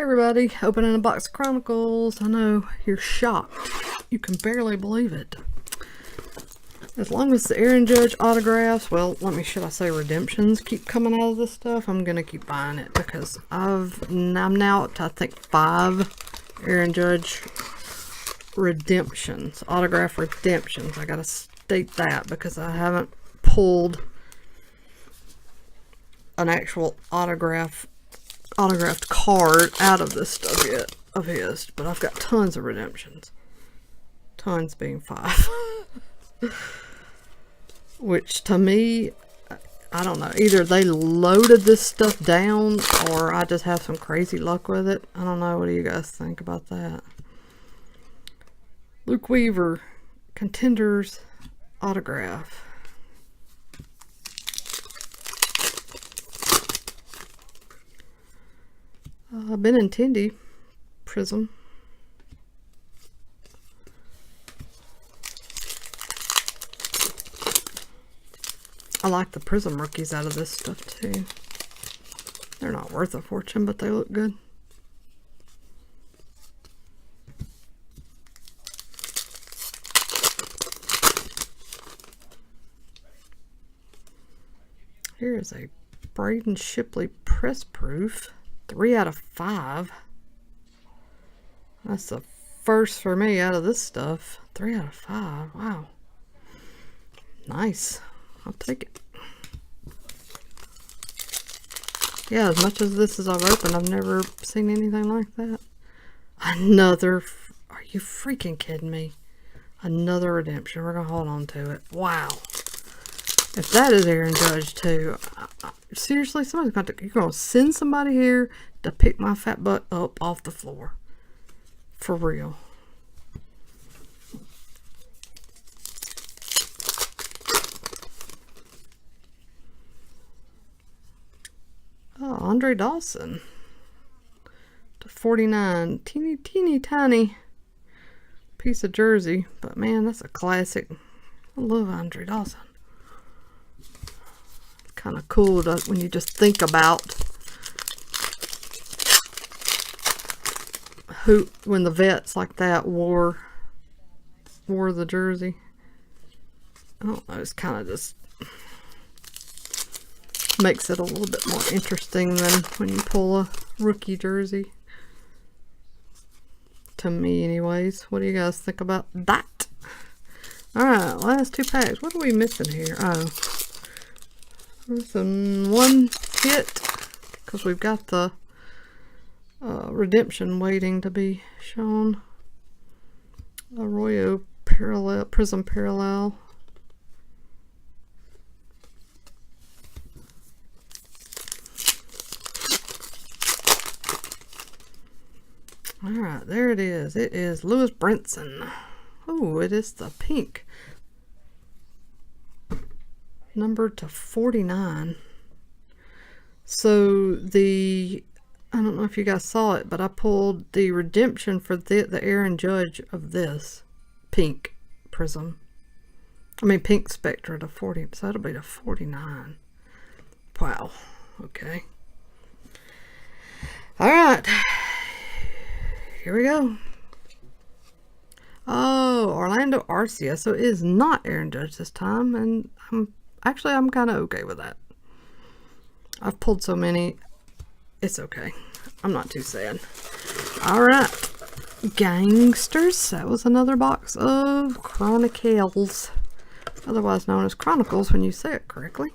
everybody, opening a box of Chronicles. I know you're shocked. You can barely believe it. As long as the Aaron Judge autographs, well, should I say redemptions, keep coming out of this stuff, I'm gonna keep buying it because I'm now up to, I think, 5 Aaron Judge redemptions, autograph redemptions. I gotta state that because I haven't pulled an actual autographed card out of this stuff yet of his, but I've got tons of redemptions. Tons being 5. Which to me, I don't know, either they loaded this stuff down or I just have some crazy luck with it. I don't know. What do you guys think about that? Luke Weaver, Contenders autograph. Benintendi Prism. I like the Prism rookies out of this stuff too. They're not worth a fortune, but they look good. Here is a Braden Shipley press proof. 3 out of 5. That's the first for me out of this stuff. 3 out of 5. Wow. Nice. I'll take it. Yeah, as much as this as I've opened, I've never seen anything like that. Another. Are you freaking kidding me? Another redemption. We're going to hold on to it. Wow. If that is Aaron Judge too, seriously, somebody's got to. You're going to send somebody here to pick my fat butt up off the floor. For real. Oh, Andre Dawson to 49. Teeny tiny piece of jersey. But man, that's a classic. I love Andre Dawson. Kind of cool when you just think about when the vets like that wore the jersey. I don't know, it's kind of just makes it a little bit more interesting than when you pull a rookie jersey. To me anyways. What do you guys think about that? Alright, last 2 packs. What are we missing here? Oh. There's one hit because we've got the redemption waiting to be shown. Arroyo Prism Parallel. Alright, there it is. It is Lewis Brinson. Oh, it is the pink. Numbered to 49. So I don't know if you guys saw it, but I pulled the redemption for the Aaron Judge of this pink prism. I mean pink Spectra to 40, so that'll be to 49. Wow. Okay. Alright. Here we go. Oh, Orlando Arcia. So it is not Aaron Judge this time, and I'm kind of okay with that. I've pulled so many. It's okay. I'm not too sad. Alright. Gangsters. That was another box of Chronicles. Otherwise known as Chronicles when you say it correctly.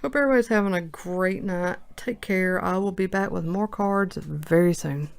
Hope everybody's having a great night. Take care. I will be back with more cards very soon.